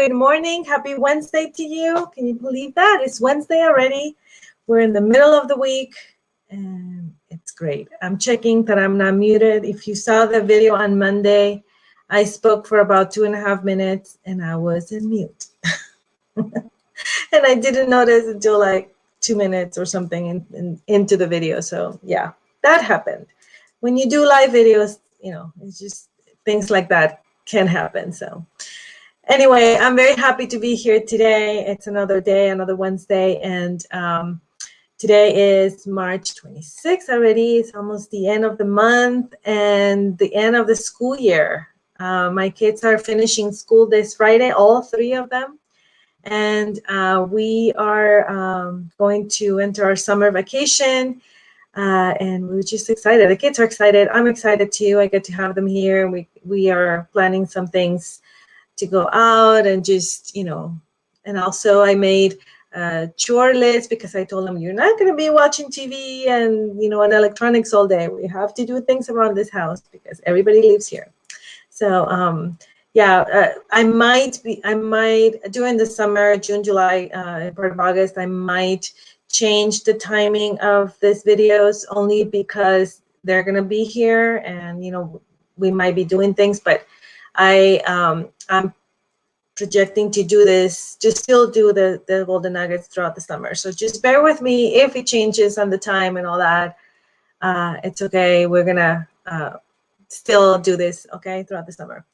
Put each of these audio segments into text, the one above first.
great morning. Happy Wednesday to you. Can you believe that? It's Wednesday already. We're in the middle of the week and it's great. I'm checking that I'm not muted. If you saw the video on Monday, I spoke for about 2.5 minutes and I was in mute. And I didn't notice until like 2 minutes or something into the video. So yeah, that happened. When you do live videos, it's just things like that can happen. So anyway, I'm very happy to be here today. It's another day, another Wednesday. And today is March 26th already. It's almost the end of the month and the end of the school year. My kids are finishing school this Friday, all 3 of them. And we are going to enter our summer vacation. And we're just excited. The kids are excited. I'm excited too. I get to have them here. We are planning some things to go out and just, and also I made a chore list because I told them you're not going to be watching TV and, and electronics all day. We have to do things around this house because everybody lives here. So, I might during the summer, June, July, part of August, I might change the timing of these videos only because they're going to be here and, we might be doing things, but I'm projecting to do this, to still do the Golden Nuggets throughout the summer. So just bear with me if it changes on the time and all that. It's okay. We're going to still do this, okay, throughout the summer.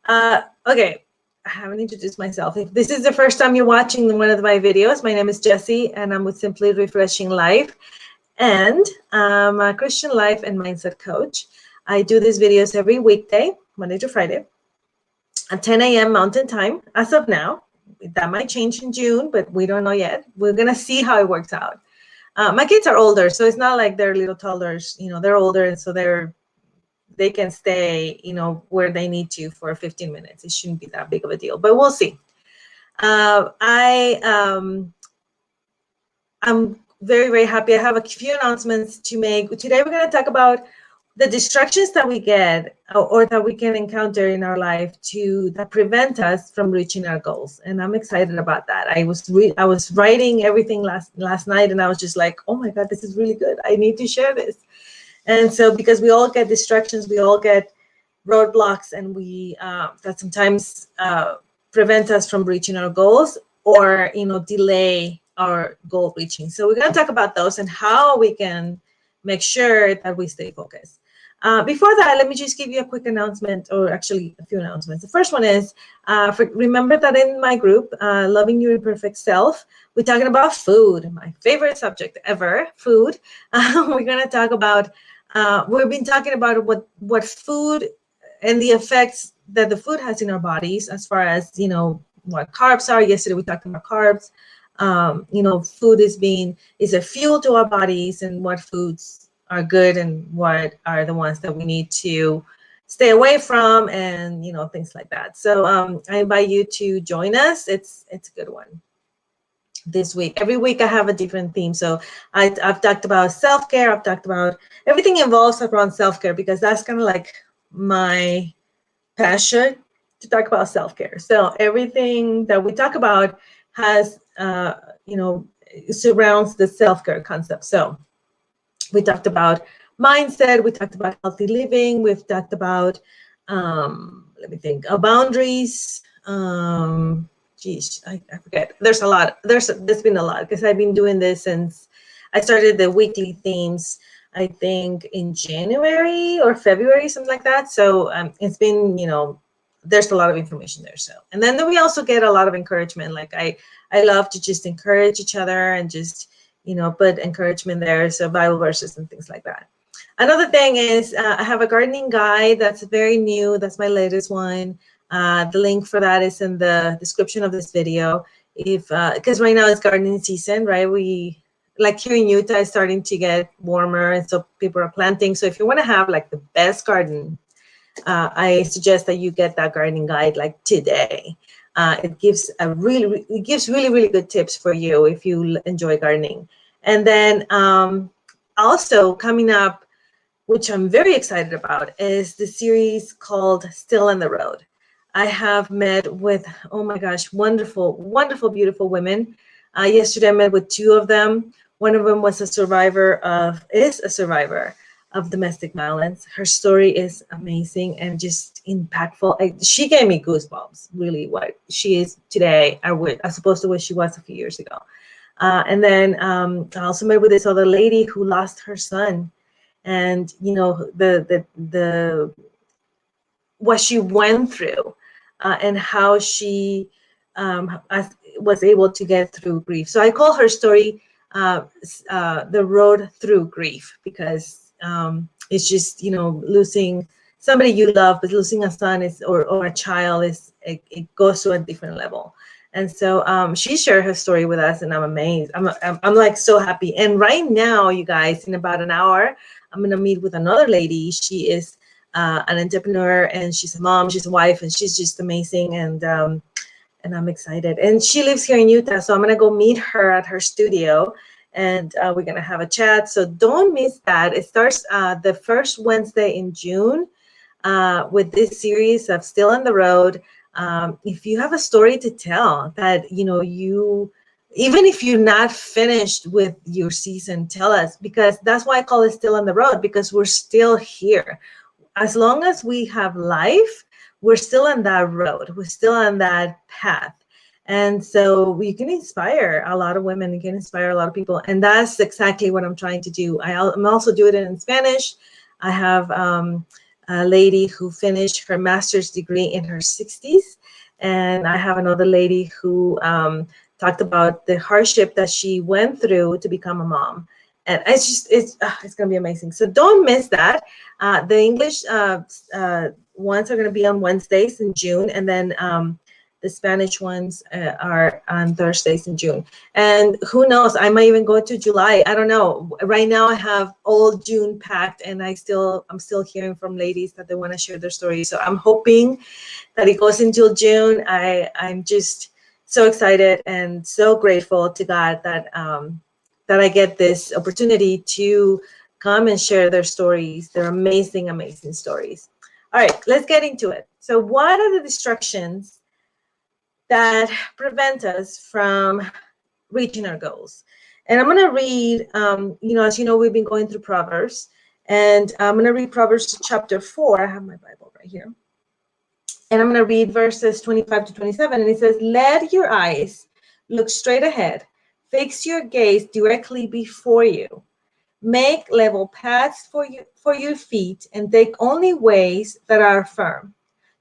Okay, I haven't introduced myself. If this is the first time you're watching one of my videos, my name is Jessie, and I'm with Simply Refreshing Life, and I'm a Christian life and mindset coach. I do these videos every weekday, Monday to Friday, at 10 a.m. Mountain Time, as of now. That might change in June, but we don't know yet. We're going to see how it works out. My kids are older, so it's not like they're little toddlers. They're older, and so they can stay, where they need to for 15 minutes. It shouldn't be that big of a deal, but we'll see. I'm very, very happy. I have a few announcements to make. Today, we're going to talk about the distractions that we get or that we can encounter in our life that prevent us from reaching our goals. And I'm excited about that. I was writing everything last night, and I was just like, oh my God, this is really good. I need to share this. And so because we all get distractions, we all get roadblocks, and that sometimes prevent us from reaching our goals or, delay our goal reaching. So we're going to talk about those and how we can make sure that we stay focused. Before that, let me just give you a quick announcement, or actually a few announcements. The first one is, remember that in my group, Loving Your Imperfect Self, we're talking about food, my favorite subject ever, food. We're going to talk about we've been talking about what food and the effects that the food has in our bodies, as far as, what carbs are. Yesterday, we talked about carbs. Food is a fuel to our bodies, and what foods are good and what are the ones that we need to stay away from, and, things like that. So I invite you to join us. It's a good one. This week, every week I have a different theme. So I've talked about self-care. I've talked about everything involves around self-care, because that's kind of like my passion, to talk about self-care. So everything that we talk about has, surrounds the self-care concept. So we talked about mindset. We talked about healthy living. We've talked about, boundaries. I forget. There's a lot. There's been a lot, because I've been doing this since I started the weekly themes, I think in January or February, something like that. So it's been, there's a lot of information there. So, and then we also get a lot of encouragement. Like I love to just encourage each other and just, put encouragement there. So Bible verses and things like that. Another thing is I have a gardening guide that's very new. That's my latest one. The link for that is in the description of this video. Because right now it's gardening season, right? We, like here in Utah, it's starting to get warmer, and so people are planting. So if you want to have like the best garden, I suggest that you get that gardening guide like today. It gives really, really good tips for you if you enjoy gardening. And then also coming up, which I'm very excited about, is the series called Still on the Road. I have met with, oh my gosh, wonderful, wonderful, beautiful women. Yesterday I met with two of them. One of them is a survivor of domestic violence. Her story is amazing and just impactful. She gave me goosebumps, really, what she is today, as opposed to what she was a few years ago. And then I also met with this other lady who lost her son, and the what she went through, and how she was able to get through grief. So I call her story the road through grief, because it's just, losing somebody you love, but losing a son or a child it goes to a different level. And so she shared her story with us, and I'm amazed. I'm like so happy. And right now, you guys, in about an hour, I'm gonna meet with another lady. She is an entrepreneur, and she's a mom, she's a wife, and she's just amazing. And I'm excited. And she lives here in Utah, so I'm gonna go meet her at her studio, and we're gonna have a chat. So don't miss that. It starts the first Wednesday in June with this series of Still on the Road. If you have a story to tell that even if you're not finished with your season, tell us, because that's why I call it Still on the Road, because we're still here. As long as we have life, we're still on that road. We're still on that path. And so we can inspire a lot of women, you can inspire a lot of people. And that's exactly what I'm trying to do. I'm also doing it in Spanish. I have a lady who finished her master's degree in her 60s. And I have another lady who talked about the hardship that she went through to become a mom. And it's going to be amazing. So don't miss that. The English ones are going to be on Wednesdays in June. And then the Spanish ones are on Thursdays in June. And who knows, I might even go to July. I don't know. Right now I have all June packed, and I'm still hearing from ladies that they want to share their stories. So I'm hoping that it goes until June. I'm just so excited and so grateful to God that I get this opportunity to come and share their stories. They're amazing, amazing stories. All right, let's get into it. So what are the distractions that prevent us from reaching our goals? And I'm going to read, as you know, we've been going through Proverbs, and I'm going to read Proverbs chapter 4. I have my Bible right here. And I'm going to read verses 25 to 27. And it says, let your eyes look straight ahead. Fix your gaze directly before you. Make level paths for your feet, and take only ways that are firm.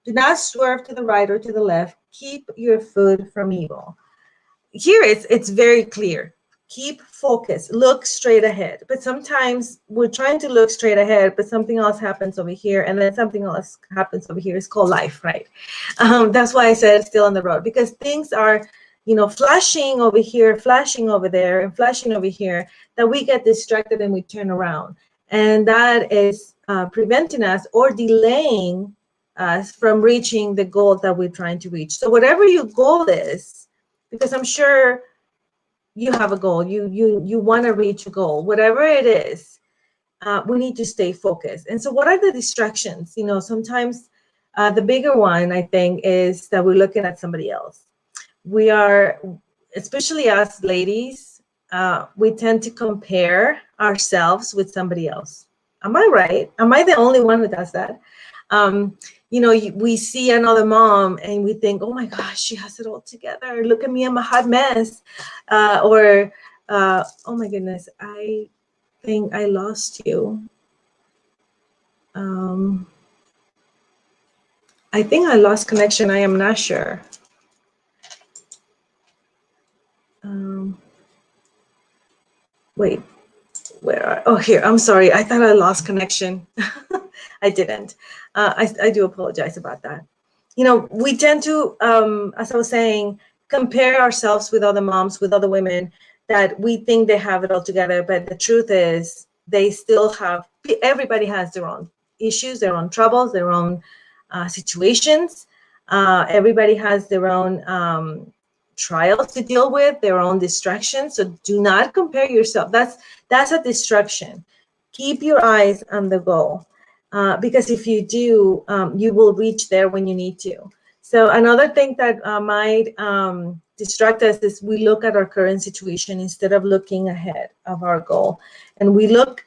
Do not swerve to the right or to the left. Keep your foot from evil. Here it's very clear. Keep focus. Look straight ahead. But sometimes we're trying to look straight ahead, but something else happens over here, and then something else happens over here. It's called life, right? That's why I said still on the road, because things are, flashing over here, flashing over there, and flashing over here, that we get distracted and we turn around. And that is preventing us or delaying us from reaching the goal that we're trying to reach. So whatever your goal is, because I'm sure you have a goal, you want to reach a goal, whatever it is, we need to stay focused. And so what are the distractions? Sometimes the bigger one, I think, is that we're looking at somebody else. We are, especially us ladies, we tend to compare ourselves with somebody else. Am I right? Am I the only one who does that? We see another mom and we think, oh my gosh, she has it all together. Look at me, I'm a hot mess. Oh my goodness, I think I lost you. I think I lost connection. I am not sure. Wait, here, I'm sorry. I thought I lost connection. I didn't. I do apologize about that. We tend to, as I was saying, compare ourselves with other moms, with other women that we think they have it all together. But the truth is they still have, everybody has their own issues, their own troubles, their own situations. Everybody has their own trials to deal with, their own distractions. So do not compare yourself. That's a distraction. Keep your eyes on the goal, because if you do, you will reach there when you need to. So another thing that might distract us is we look at our current situation instead of looking ahead of our goal. And we look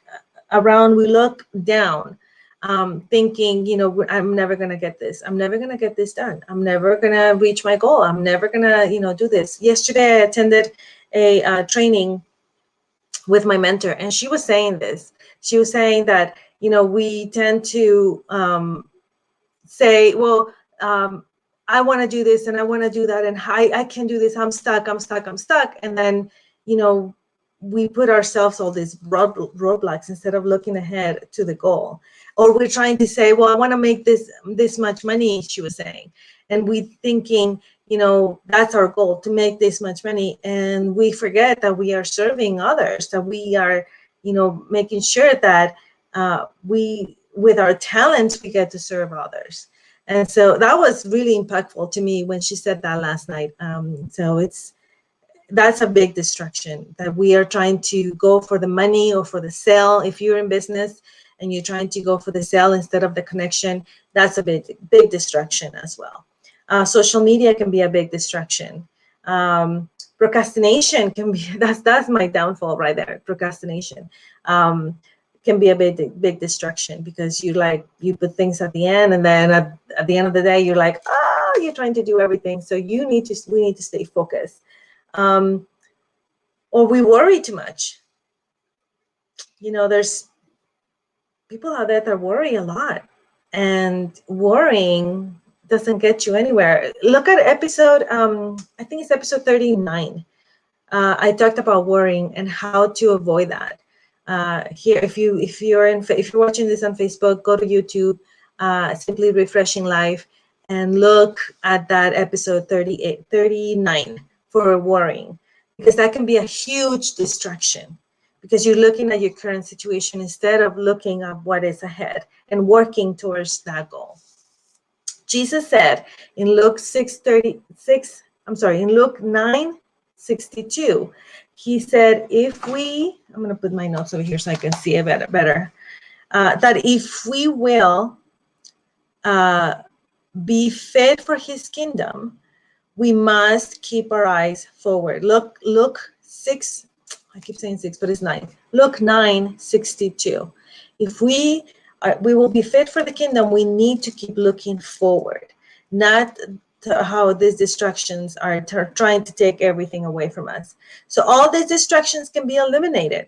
around, we look down, thinking, I'm never going to get this. I'm never going to get this done. I'm never going to reach my goal. I'm never going to, do this. Yesterday, I attended a training with my mentor, and she was saying this. She was saying that, we tend to say, well, I want to do this and I want to do that, and I can do this. I'm stuck. And then, we put ourselves all these roadblocks instead of looking ahead to the goal. Or we're trying to say, well, I want to make this much money, she was saying. And we thinking, that's our goal, to make this much money. And we forget that we are serving others, that we are, making sure that with our talents, we get to serve others. And so that was really impactful to me when she said that last night. So that's a big distraction, that we are trying to go for the money or for the sale. If you're in business and you're trying to go for the sale instead of the connection, that's a big distraction as well. Social media can be a big distraction. Procrastination can be, that's my downfall right there. Procrastination can be a big distraction, because you put things at the end, and then at the end of the day, you're like, you're trying to do everything. So we need to stay focused. Or we worry too much. There's people out there that worry a lot, and worrying doesn't get you anywhere. Look at episode, I think it's episode 39. I talked about worrying and how to avoid that. Here, if you're watching this on Facebook, go to YouTube, Simply Refreshing Life, and look at that episode 39 for worrying, because that can be a huge distraction, because you're looking at your current situation instead of looking at what is ahead and working towards that goal. Jesus said in Luke 9:62, he said, I'm going to put my notes over here so I can see it better, that if we will be fit for his kingdom, we must keep our eyes forward. Look 6, I keep saying 6, but it's 9. Luke 9:62. If we will be fit for the kingdom, we need to keep looking forward, not how these distractions are trying to take everything away from us. So all these distractions can be eliminated.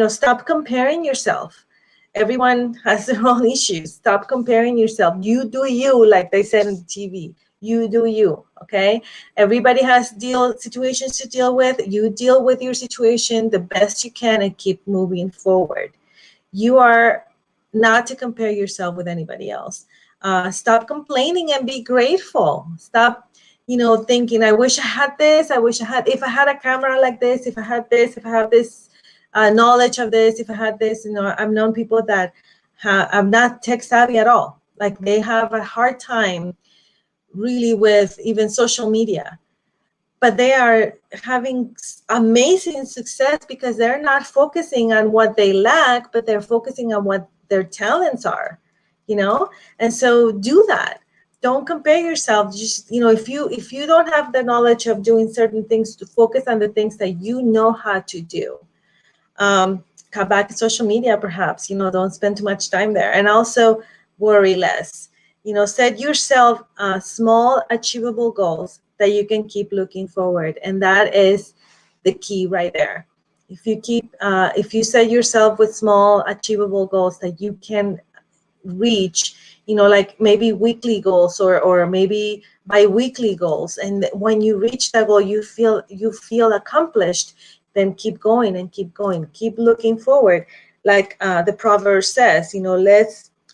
Stop comparing yourself. Everyone has their own issues. Stop comparing yourself. You do you, like they said on TV. You do you, okay? Everybody has situations to deal with. You deal with your situation the best you can and keep moving forward. You are not to compare yourself with anybody else. Stop complaining and be grateful. Stop, thinking, I wish I had this. If I had a camera like this, if I had this knowledge of this, if I had this, I've known people that I'm not tech savvy at all. Like, they have a hard time really with even social media, but they are having amazing success because they're not focusing on what they lack, but they're focusing on what their talents are, and so do that. Don't compare yourself. Just, if you don't have the knowledge of doing certain things, to focus on the things that you know how to do. Cut back social media, perhaps, don't spend too much time there. And also worry less. Set yourself small, achievable goals that you can keep looking forward. And that is the key right there. If you set yourself with small, achievable goals that you can reach, like maybe weekly goals or maybe bi-weekly goals. And when you reach that goal, you feel accomplished, then keep going and keep going. Keep looking forward. Like the proverb says,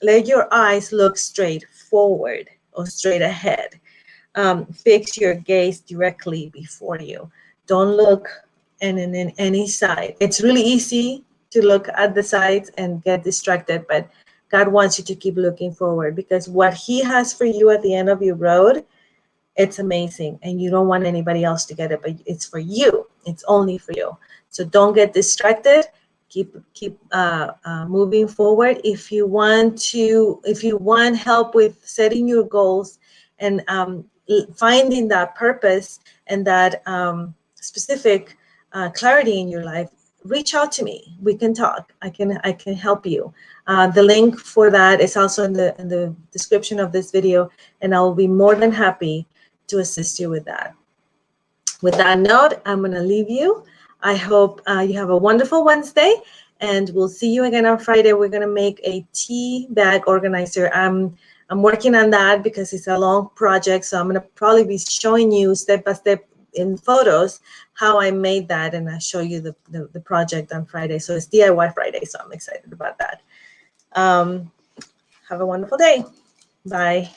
let your eyes look straight forward or straight ahead. Fix your gaze directly before you. Don't look in any side. It's really easy to look at the sides and get distracted, but God wants you to keep looking forward, because what he has for you at the end of your road, it's amazing, and you don't want anybody else to get it, but it's for you. It's only for you. So don't get distracted. Keep moving forward. If you want help with setting your goals and finding that purpose and that specific clarity in your life, reach out to me. We can talk. I can help you. The link for that is also in the description of this video, and I will be more than happy to assist you with that. With that note, I'm going to leave you. I hope you have a wonderful Wednesday, and we'll see you again on Friday. We're going to make a tea bag organizer. I'm working on that because it's a long project, so I'm going to probably be showing you step by step in photos how I made that, and I'll show you the project on Friday. So it's DIY Friday, so I'm excited about that. Have a wonderful day. Bye.